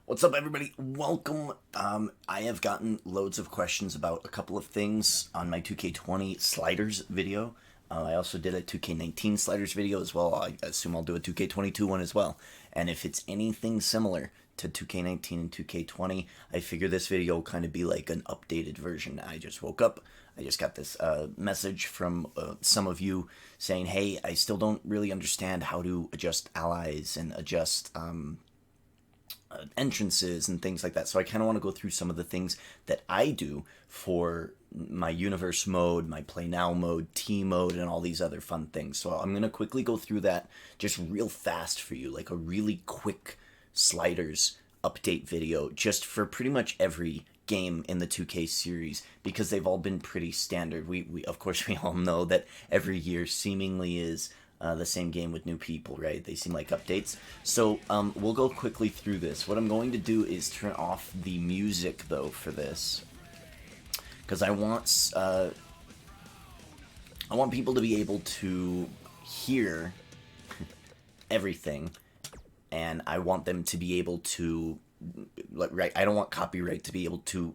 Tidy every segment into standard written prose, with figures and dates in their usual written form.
What's up, everybody? Welcome. I have gotten loads of questions about a couple of things on my 2K20 sliders video. I also did a 2K19 sliders video as well. I assume I'll do a 2K22 one as well. And if it's anything similar to 2K19 and 2K20, I figure this video will kind of be like an updated version. I just woke up. I just got this message from some of you saying, hey, I still don't really understand how to adjust allies and adjust entrances and things like that. So I kind of want to go through some of the things that I do for my universe mode, my play now mode, team mode, and all these other fun things. So I'm going to quickly go through that just real fast for you, like a really quick sliders update video just for pretty much every game in the 2K series, because they've all been pretty standard. We of course we all know that every year seemingly is the same game with new people, right? They seem like updates. So we'll go quickly through this. What I'm going to do is turn off the music, though, for this, because I want people to be able to hear everything, and I want them to be able to, right? I don't want copyright to be able to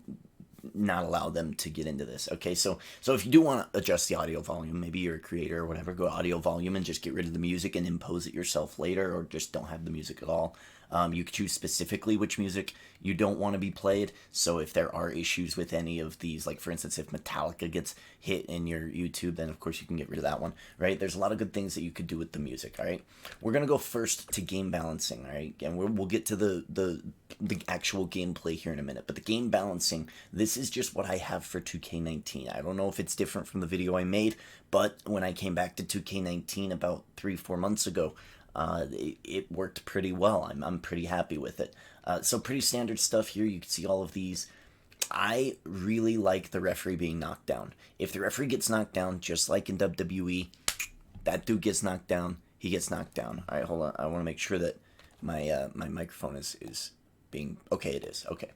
not allow them to get into this. Okay, so if you do want to adjust the audio volume, maybe you're a creator or whatever, go audio volume and just get rid of the music and impose it yourself later, or just don't have the music at all. You can choose specifically which music you don't want to be played. So if there are issues with any of these, like for instance, if Metallica gets hit in your YouTube, then of course you can get rid of that one, right? There's a lot of good things that you could do with the music, all right? We're going to go first to game balancing, all right? And we'll get to the actual gameplay here in a minute. But the game balancing, this is just what I have for 2K19. I don't know if it's different from the video I made, but when I came back to 2K19 about 3-4 months ago, it worked pretty well. I'm pretty happy with it. So pretty standard stuff here. You can see all of these. I really like the referee being knocked down. If the referee gets knocked down, just like in WWE, that dude gets knocked down, he gets knocked down. All right, hold on. I want to make sure that my my microphone is being... Okay, it is. Okay.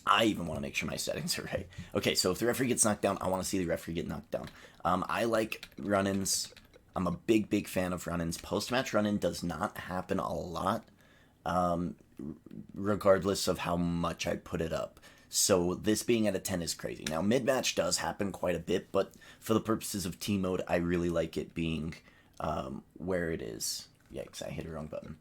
I even want to make sure my settings are right. Okay, so if the referee gets knocked down, I want to see the referee get knocked down. I like run-ins. I'm a big fan of run-ins. Post-match run-in does not happen a lot, regardless of how much I put it up. So this being at a 10 is crazy. Now, mid-match does happen quite a bit, but for the purposes of team mode, I really like it being where it is. Yikes, I hit a wrong button.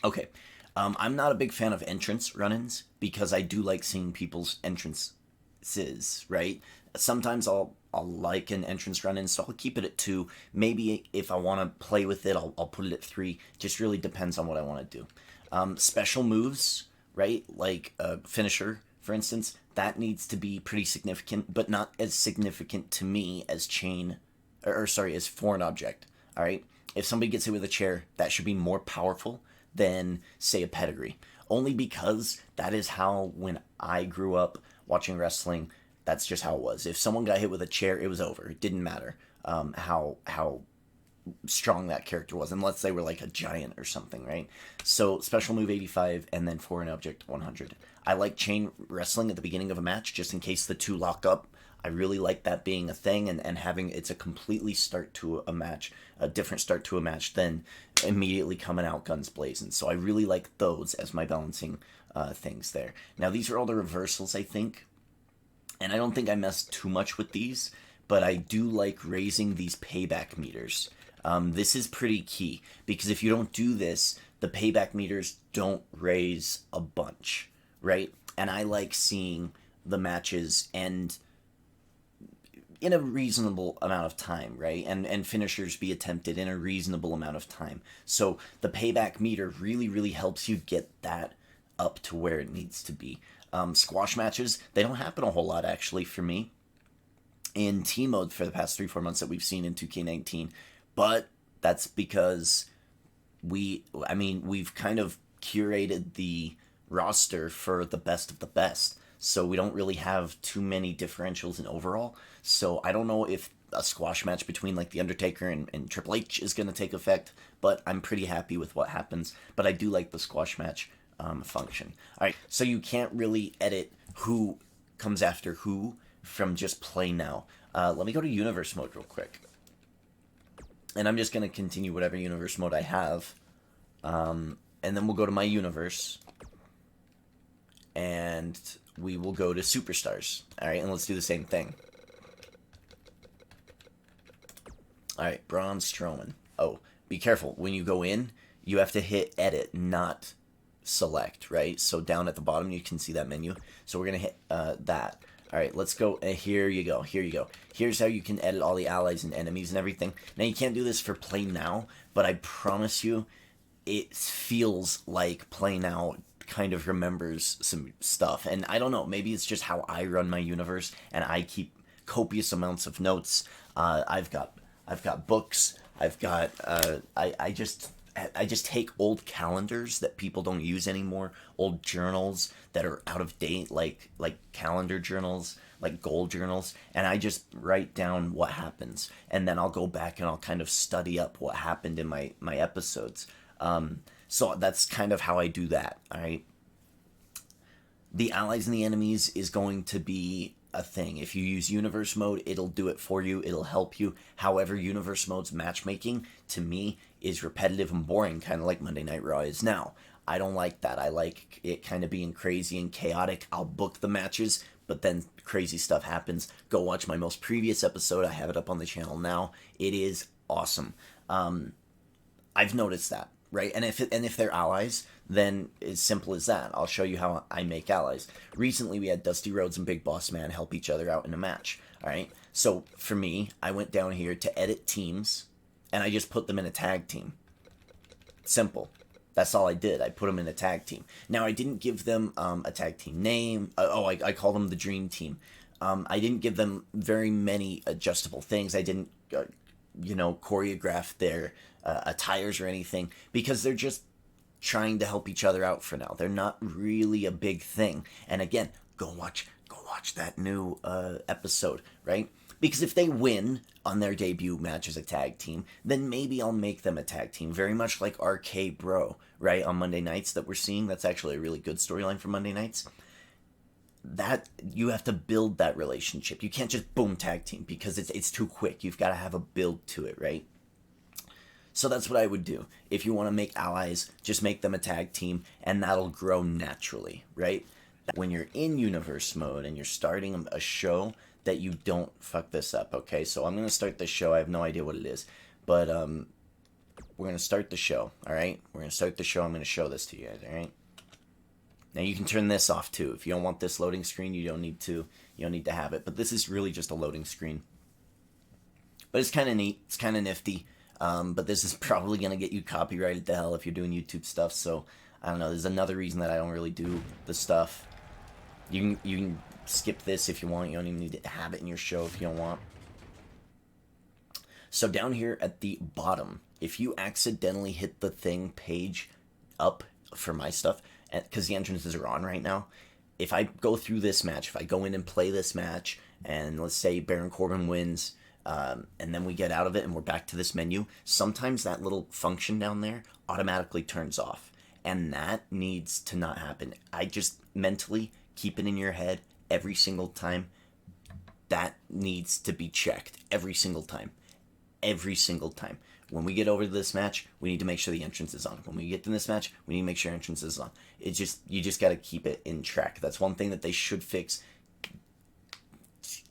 Okay, I'm not a big fan of entrance run-ins, because I do like seeing people's entrances, right? Sometimes I'll like an entrance run-in, so I'll keep it at 2. Maybe if I want to play with it, I'll put it at 3. Just really depends on what I want to do. Special moves, right? Like a finisher, for instance, that needs to be pretty significant, but not as significant to me as as foreign object, all right? If somebody gets hit with a chair, that should be more powerful than, say, a pedigree. Only because that is how, when I grew up watching wrestling, that's just how it was. If someone got hit with a chair, it was over. It didn't matter how strong that character was, unless they were like a giant or something, right? So special move 85 and then foreign object 100. I like chain wrestling at the beginning of a match, just in case the two lock up. I really like that being a thing, and having it's a completely start to a match, a different start to a match than immediately coming out guns blazing. So I really like those as my balancing things there. Now these are all the reversals, I think. And I don't think I messed too much with these, but I do like raising these payback meters. This is pretty key, because if you don't do this, the payback meters don't raise a bunch, right? And I like seeing the matches end in a reasonable amount of time, right? And finishers be attempted in a reasonable amount of time. So the payback meter really helps you get that up to where it needs to be. Squash matches, they don't happen a whole lot, actually, for me in team mode for the past 3-4 months that we've seen in 2K19, but that's because we've kind of curated the roster for the best of the best, so we don't really have too many differentials in overall. So I don't know if a squash match between like The Undertaker and Triple H is going to take effect, but I'm pretty happy with what happens. But I do like the squash match function. All right, so you can't really edit who comes after who from just play now. Let me go to universe mode real quick, and I'm just going to continue whatever universe mode I have, and then we'll go to my universe, and we will go to superstars. All right, and let's do the same thing. All right, Braun Strowman. Oh, be careful. When you go in, you have to hit edit, not select, right? So down at the bottom, you can see that menu. So we're going to hit that. All right, let's go. Here you go. Here you go. Here's how you can edit all the allies and enemies and everything. Now, you can't do this for Play Now, but I promise you, it feels like Play Now kind of remembers some stuff. And I don't know, maybe it's just how I run my universe, and I keep copious amounts of notes. I've got books. I've got I just take old calendars that people don't use anymore, old journals that are out of date, like calendar journals, like goal journals, and I just write down what happens, and then I'll go back and I'll kind of study up what happened in my episodes. So that's kind of how I do that. All right. The allies and the enemies is going to be a thing. If you use universe mode, it'll do it for you. It'll help you. However, universe mode's matchmaking, to me, is repetitive and boring, kind of like Monday Night Raw is now. I don't like that. I like it kind of being crazy and chaotic. I'll book the matches, but then crazy stuff happens. Go watch my most previous episode. I have it up on the channel now. It is awesome. I've noticed that, right? And if they're allies, then as simple as that. I'll show you how I make allies. Recently, we had Dusty Rhodes and Big Boss Man help each other out in a match, all right? So for me, I went down here to edit teams, and I just put them in a tag team. Simple. That's all I did. I put them in a tag team. Now, I didn't give them a tag team name. I call them the Dream Team. I didn't give them very many adjustable things. I didn't, choreograph their attires or anything, because they're just trying to help each other out for now. They're not really a big thing. And again, go watch that new episode, right? Because if they win on their debut match as a tag team, then maybe I'll make them a tag team. Very much like RK Bro, right, on Monday nights that we're seeing. That's actually a really good storyline for Monday nights. That you have to build that relationship. You can't just boom tag team, because it's too quick. You've got to have a build to it, right? So that's what I would do. If you want to make allies, just make them a tag team, and that'll grow naturally, right? When you're in universe mode and you're starting a show, that you don't fuck this up, okay? So I'm going to start the show. I have no idea what it is, but we're going to start the show, all right? We're going to start the show. I'm going to show this to you guys, all right? Now you can turn this off too. If you don't want this loading screen, you don't need to have it. But this is really just a loading screen. But it's kind of neat. It's kind of nifty. But this is probably going to get you copyrighted to hell if you're doing YouTube stuff. So I don't know. There's another reason that I don't really do the stuff. You can skip this if you want. You don't even need to have it in your show if you don't want. So down here at the bottom, if you accidentally hit the thing page up for my stuff, because the entrances are on right now, if I go through this match, if I go in and play this match, and let's say Baron Corbin wins, and then we get out of it and we're back to this menu, sometimes that little function down there automatically turns off. And that needs to not happen. I just mentally keep it in your head every single time. That needs to be checked every single time. Every single time. When we get over to this match, we need to make sure the entrance is on. When we get to this match, we need to make sure entrance is on. You just got to keep it in track. That's one thing that they should fix.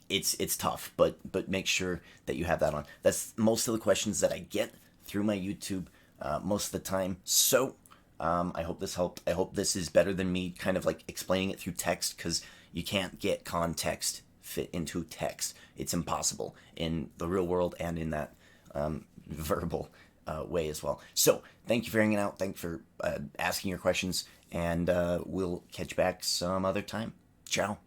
It's tough, but make sure that you have that on. That's most of the questions that I get through my YouTube most of the time. So I hope this helped. I hope this is better than me kind of like explaining it through text, because you can't get context fit into text. It's impossible in the real world and in that verbal way as well. So thank you for hanging out. Thank you for asking your questions, and we'll catch you back some other time. Ciao.